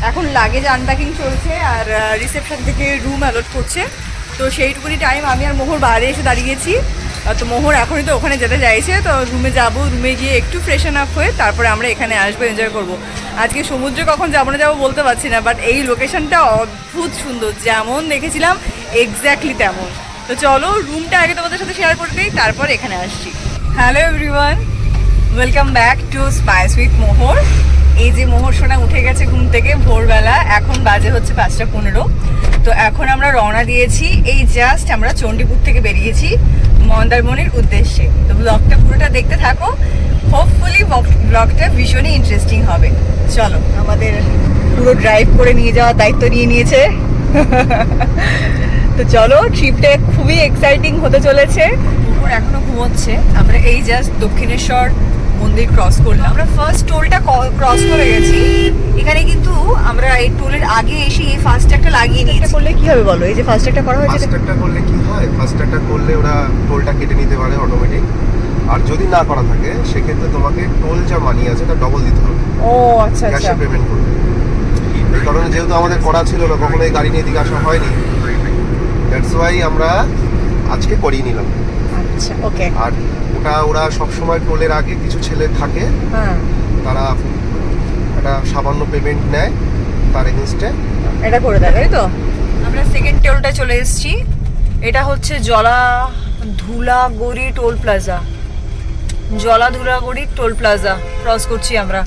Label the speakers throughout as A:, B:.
A: এখন luggage unpacking চলছে আর reception থেকে রুম অ্যালট করছে। তো সেইটুকুনি টাইম আমি আর মোহর বাইরে এসে দাঁড়িয়েছি। তো মোহর এখনই তো ওখানে যেতে চাইছে, তো রুমে যাব, রুমে গিয়ে একটু ফ্রেশন আপ হয়ে তারপরে আমরা এখানে আসবো, এনজয় করব। আজকে সমুদ্রে কখন যাবো না যাবো বলতে পারছি না, বাট এই লোকেশনটা অদ্ভুত সুন্দর, যেমন দেখেছিলাম এক্স্যাক্টলি তেমন। তো চলো রুমটা আগে তোমাদের সাথে শেয়ার করে দিই, তারপর এখানে আসছি। Hello everyone, welcome back to spice with Mohor. এই যে মোহর সোনা উঠে গেছে ঘুম থেকে ভোরবেলা, এখন বাজে হচ্ছে 5:15। তো এখন আমরা রওনা দিয়েছি, এই জাস্ট আমরা চণ্ডীপুর থেকে বেরিয়েছি মন্দারমণির উদ্দেশ্যে। তো ব্লগটা পুরোটা দেখতে থাকো, হোপফুলি ব্লগটা ভীষণই ইন্টারেস্টিং হবে। চলো, আমাদের পুরো ড্রাইভ করে নিয়ে যাওয়ার দায়িত্ব নিয়ে নিয়েছে। তো চলো, ট্রিপটা খুবই এক্সাইটিং হতে চলেছে। মোহর এখনো ঘুমোচ্ছে। আমরা এই জাস্ট দক্ষিণেশ্বর মন্দির ক্রস করলাম। আমরা ফার্স্ট টোলটা ক্রস করে গেছি। এখানে কিন্তু আমরা এই টোলের আগে এসে এই ফাস্ট ট্যাগটা লাগিয়ে নিয়েছি। করলে কি হবে বলো, এই যে ফাস্ট ট্যাগটা করা হয়েছে,
B: ফাস্ট ট্যাগটা করলে কি হয়, ফাস্ট ট্যাগটা করলে ওরা টোলটা কেটে নিতে পারে অটোমেটিক। আর যদি না করা থাকে সেক্ষেত্রে তোমাকে টোল যা মানি আছে তার ডবল দিতে হবে।
A: ও আচ্ছা আচ্ছা,
B: ক্যাশে পেমেন্ট করবে। এই কারণে যেহেতু আমাদের করা ছিল না, কখনো এই গাড়ি নিয়ে এদিকে আসা হয়নি, দ্যাটস ওয়াই আমরা আজকে করিয়ে নিলাম।
A: আচ্ছা ওকে।
B: আর ওরা সবসময় টোলের আগে কিছু ছেলে থাকে, তারা একটা সামান্য পেমেন্ট নেয়, তার এগেনস্টে
A: এটা করে দেয়, তাই তো। আমরা সেকেন্ড টোলটা চলে এসেছি। এটা হচ্ছে Dhulagori toll plaza. Dhulagori toll plaza cross করছি আমরা।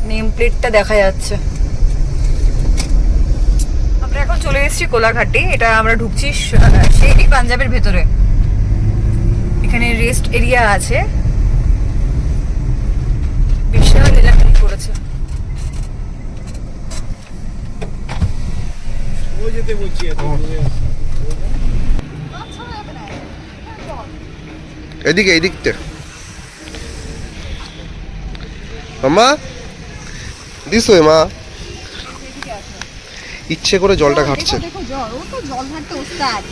A: নেম প্লেটটা দেখা যাচ্ছে। আমরা এখন চলে এসেছি কোলাঘাটে। এটা আমরা ঢুকছি সেই পাঞ্জাবের ভেতরে। এখানে রেস্ট এরিয়া আছে, বিশাল এলাকা করেছে।
B: এদিকে এদিকটা মামা দিস ওই মা ইচ্ছে করে জলটা ঘাটছে।
A: দেখো জল, ও তো জল ঘাটতে ওস্তাদ।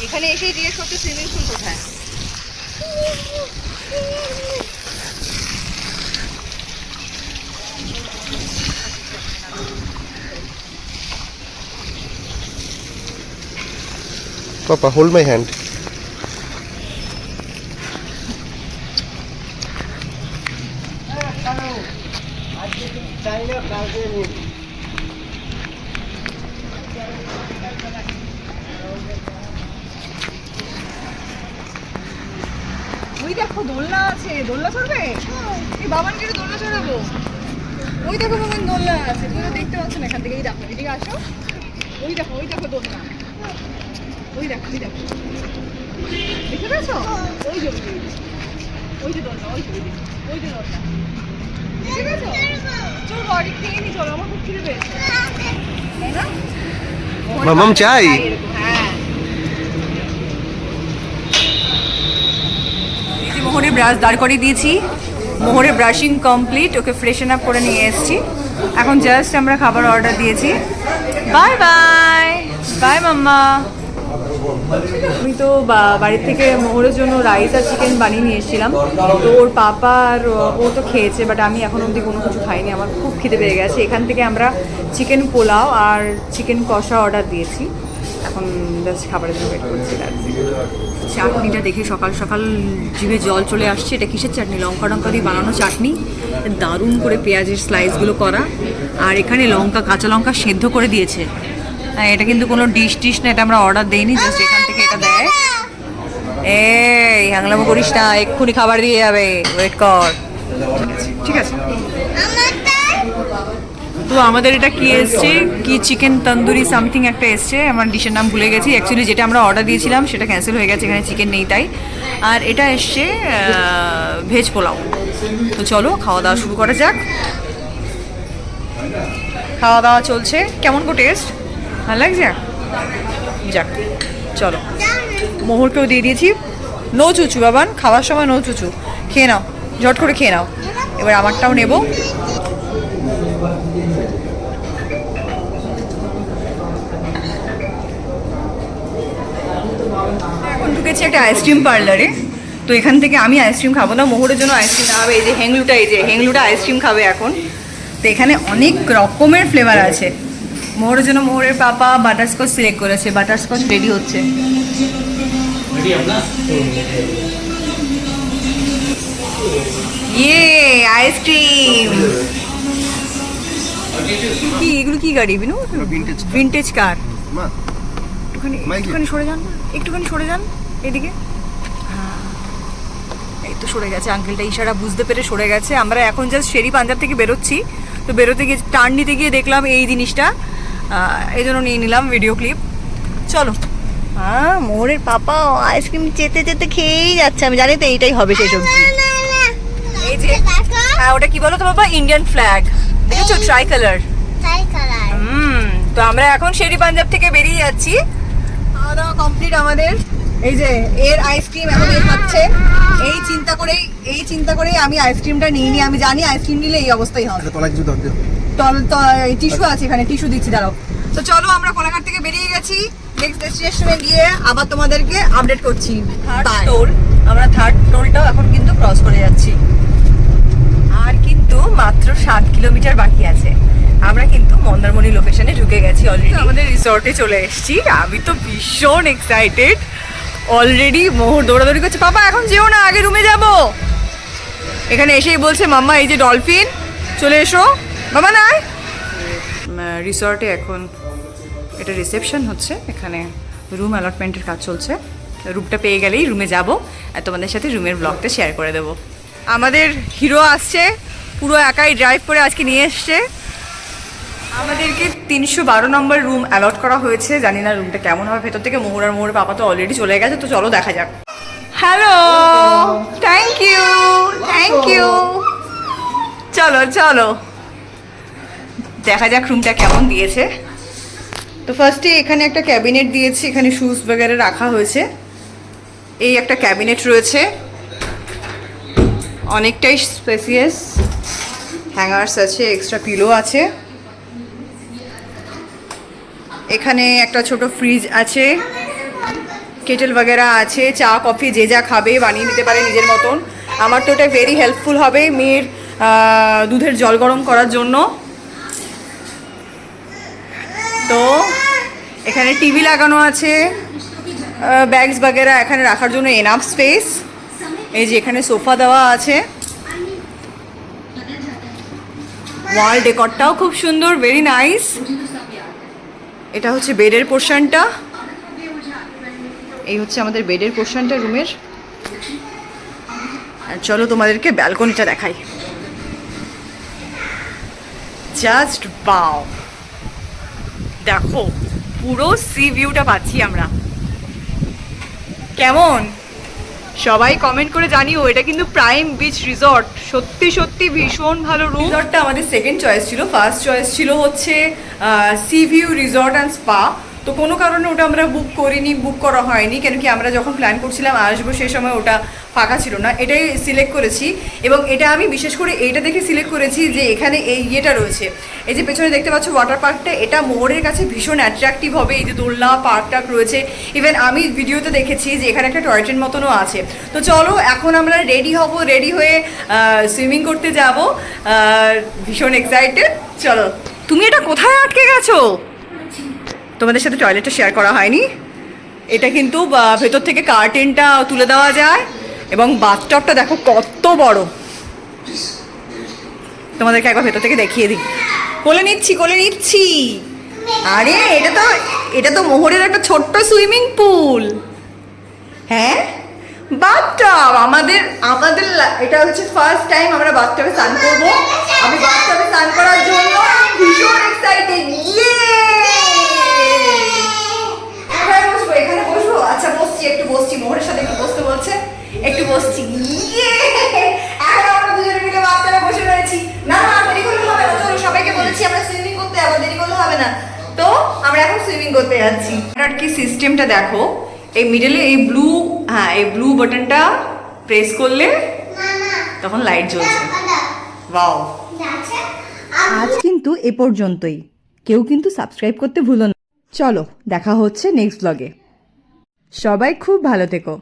A: এখানে এসে জিজ্ঞেস করতে সুইমিং পুল কোথায়।
B: Papa, hold my hand.
A: ওই দেখো দোলনা আছে, দোলনা চড়বে? এই বাবানকে একটু দোলনা চড়াবো। ওই দেখো বাবান দোলনা আছে, তুমি তো দেখতে পাচ্ছ না এখান থেকে। এই দেখো, এদিকে আসো। ওই দেখো দোলনা। ওই দেখো দেখতে পেয়েছো? ওই যে দোলনা, ওই যে দোলনা দেখতে পেয়েছো? চলো বাড়ি খেয়ে নি, চলো, আমার খুব খিদে পেয়েছে, তাই না?
B: মামাম চাই।
A: হ্যাঁ, মোহরে ব্রাশ দাঁড় করিয়ে দিয়েছি। মোহরে ব্রাশিং কমপ্লিট, ওকে ফ্রেশন আপ করে নিয়ে এসেছি। এখন জাস্ট আমরা খাবার অর্ডার দিয়েছি। বাই বাই বাই মাম্মা। আমি তো বাড়ির থেকে মোহরের জন্য রাইস আর চিকেন বানিয়ে নিয়ে এসেছিলাম। তো ওর পাপা আর ও তো খেয়েছে, বাট আমি এখন অবধি কোনো কিছু খাইনি। আমার খুব খিদে পেয়ে গেছে। এখান থেকে আমরা চিকেন পোলাও আর চিকেন কষা অর্ডার দিয়েছি। এখন জাস্ট খাবারের জন্য ওয়েট করছি। চাটনিটা দেখে সকাল সকাল জিভে জল চলে আসছে। এটা কিসের চাটনি? লঙ্কা দিয়ে বানানো চাটনি, দারুণ করে পেঁয়াজের স্লাইসগুলো করা। আর এখানে কাঁচা লঙ্কা সেদ্ধ করে দিয়েছে। এটা কিন্তু কোনো ডিশ না, এটা আমরা অর্ডার দেইনি, জাস্ট এখান থেকে এটা দেয়। এই হাংলামো করিস না, এক্ষুনি খাবার দিয়ে যাবে, ওয়েট কর। ঠিক আছে। তো আমাদের এটা কি এসছে, কি চিকেন তন্দুরি সামথিং একটা এসছে, আমার ডিশের নাম ভুলে গেছি। অ্যাকচুয়ালি যেটা আমরা অর্ডার দিয়েছিলাম সেটা ক্যান্সেল হয়ে গেছে, এখানে চিকেন নেই তাই। আর এটা এসছে ভেজ পোলাও। তো চলো খাওয়া দাওয়া শুরু করা যাক। খাওয়া দাওয়া চলছে। কেমন গো টেস্ট? ভালো লাগছে? যাক চলো, মোহরকেও দিয়ে দিয়েছি। নো চুচু বাবান, খাওয়ার সময় নো চুচু। খেয়ে নাও, ঝট করে খেয়ে নাও। এবার আমারটাও নেব। এখন ঢুকেছি একটা আইসক্রিম পার্লারে। তো এখান থেকে আমি আইসক্রিম খাবো না, মোহরের জন্য আইসক্রিম খাবে। এই যে হেংলুটা আইসক্রিম খাবে এখন। তো এখানে অনেক রকমের ফ্লেভার আছে। মোহরের জন্য মোহরের পাপা বাটারস্কচ সিলেক্ট করেছে, বাটারস্কচ রেডি হচ্ছে। ইয়ে আইসক্রিম। কি এগুলো কি গাড়ি বিনু? ভিনটেজ কার। একটুখানি সরে যান, একটুখানি সরে যান এদিকে। হ্যাঁ এই তো সরে গেছে, আঙ্কেলটা ইশারা বুঝতে পেরে সরে গেছে। আমরা এখন জাস্ট শেরি পাঞ্জাব থেকে বেরোচ্ছি, তো বেরোতে গিয়ে টার্ন নিতে গিয়ে দেখলাম এই জিনিসটা, এই জন্য নিয়ে নিলাম ভিডিও ক্লিপ। চলো। হ্যাঁ মোহরের পাপা আইসক্রিম চেতে চেতে খেয়েই যাচ্ছে, আমি জানি তো এইটাই হবে সেই সবজি। এই যে হ্যাঁ ওটা কি বলো তো বাবা? ইন্ডিয়ান ফ্ল্যাগ, দেখেছো? Try colour. তো আমরা এখন শেরি পাঞ্জাব থেকে বেরিয়ে যাচ্ছি। খাওয়া দাওয়া কমপ্লিট আমাদের। এই যে এর আইসক্রিম এখন এ খাচ্ছে। এই চিন্তা করেই আমি আইসক্রিমটা নিইনি, আমি জানি আইসক্রিম নিলে এই অবস্থাই হবে। টিস্যু আছে এখানে, টিস্যু দিচ্ছি দাঁড়াও। তো চলো আমরা কোলাঘাট থেকে বেরিয়ে গেছি, নেক্সট ডেস্টিনেশনে গিয়ে আবার তোমাদেরকে আপডেট করছি। আমরা থার্ড টোলটাও এখন কিন্তু ক্রস করে যাচ্ছি, আর কিন্তু মাত্র 7 কিলোমিটার বাকি আছে। আমরা কিন্তু মন্দারমণি লোকেশনে ঢুকে গেছি অলরেডি, আমাদের রিসর্টে চলে এসেছি। আমি তো ভীষণ এক্সাইটেড অলরেডি। মোহর দৌড়াদৌড়ি করছে, পাপা এখন যেও না, আগে রুমে যাব। এখানে এসেই বলছে মাম্মা এই যে ডলফিন, চলে এসো বাবা। না রিসর্টে এখন এটা রিসেপশন হচ্ছে, এখানে রুম অ্যালটমেন্টের কাজ চলছে। রুমটা পেয়ে গেলেই রুমে যাব আর তোমাদের সাথে রুমের ব্লগটা শেয়ার করে দেবো। আমাদের হিরো আসছে, পুরো একাই ড্রাইভ করে আজকে নিয়ে এসছে আমাদেরকে। 312 নম্বর রুম অ্যালট করা হয়েছে, জানি না রুমটা কেমন হবে ভেতর থেকে। মোহরের পাপা তো অলরেডি চলে গেছে, তো চলো দেখা যাক। Hello, thank you. চলো চলো দেখা যাক রুমটা কেমন দিয়েছে। তো ফার্স্টে এখানে একটা ক্যাবিনেট দিয়েছে, এখানে শুজ বগেরা রাখা হয়েছে। এই একটা ক্যাবিনেট রয়েছে, অনেকটাই স্পেসিয়াস। হ্যাঙ্গার্স আছে, এক্সট্রা পিলো আছে। এখানে একটা ছোট ফ্রিজ আছে, কেটেল বগেরা আছে, চা কফি যে যা খাবে বানিয়ে নিতে পারে নিজের মতন। আমার তো এটা ভেরি হেল্পফুল হবে মেয়ের দুধের জল গরম করার জন্য। তো এখানে টিভি লাগানো আছে, ব্যাগস বগেরা এখানে রাখার জন্য এনাফ স্পেস। এই যে এখানে সোফা দেওয়া আছে, ওয়াল ডেকরটাও খুব সুন্দর, ভেরি নাইস। এটা হচ্ছে বেডের পোর্শনটা, এই হচ্ছে আমাদের বেডের পোর্শনটা রুমের। আর চলো তোমাদেরকে ব্যালকনিটা দেখাই। জাস্ট বাও, দেখো পুরো সি ভিউটা পাচ্ছি আমরা। কেমন সবাই কমেন্ট করে জানিও। এটা কিন্তু প্রাইম বিচ রিসর্ট, সত্যি সত্যি ভীষণ ভালো রুম। রিসর্টটা আমাদের সেকেন্ড চয়েস ছিল, ফার্স্ট চয়েস ছিল হচ্ছে C view resort and spa. তো কোনো কারণে ওটা আমরা বুক করা হয়নি, কেন কি আমরা যখন প্ল্যান করছিলাম আসবো সেই সময় ওটা ফাঁকা ছিল না। এটাই সিলেক্ট করেছি, এবং এটা আমি বিশেষ করে এইটা দেখে সিলেক্ট করেছি যে এখানে এই ইয়েটা রয়েছে, এই যে পেছনে দেখতে পাচ্ছ ওয়াটার পার্কটা, এটা মোহরের কাছে ভীষণ অ্যাট্রাকটিভ হবে। এই যে দোলনা পার্ক টার্ক রয়েছে, ইভেন আমি ভিডিওতে দেখেছি যে এখানে একটা টয় ট্রেন মতনও আছে। তো চলো এখন আমরা রেডি হব, রেডি হয়ে সুইমিং করতে যাব। ভীষণ এক্সাইটেড। চলো। তুমি এটা কোথায় আটকে গেছো? তোমাদের সাথে টয়লেটটা শেয়ার করা হয়নি। এটা কিন্তু ভেতর থেকে কার্টেনটা তুলে দেওয়া যায়, এবং বাথটবটা দেখো কত বড়। তোমাদেরকে একবার ভেতর থেকে দেখিয়ে দিই। কোলে নিচ্ছি। আরে এটা তো মোহরের একটা ছোট্ট সুইমিং পুল। হ্যাঁ, বাথটব। আমাদের এটা হচ্ছে ফার্স্ট টাইম আমরা বাথটবে স্নান করব। আমি বাথটবে স্নান করার জন্য ভীষণ এক্সাইটেড। এখানে বসবো? আচ্ছা বসছি, একটু বসছি। মোহরের সাথে একটু বসতে বলছে, একটু বসছি। এখন আমরা দুজনে মিলে বাথটবে বসে রয়েছি। না দেরি করলে হবে না, চলো সবাইকে বলেছি আমরা সুইমিং করতে, আবার দেরি করলে হবে না। তো আমরা এখন সুইমিং করতে যাচ্ছি। আর কি সিস্টেমটা দেখো, এই মিডলে এই ব্লু বাটনটা প্রেস করলে তখন লাইট জ্বলছে। ওয়াও। আজ কিন্তু এ পর্যন্তই, কেউ কিন্তু সাবস্ক্রাইব করতে ভুলো না। চলো দেখা হচ্ছে নেক্সট ব্লগে। সবাই খুব ভালো থেকো।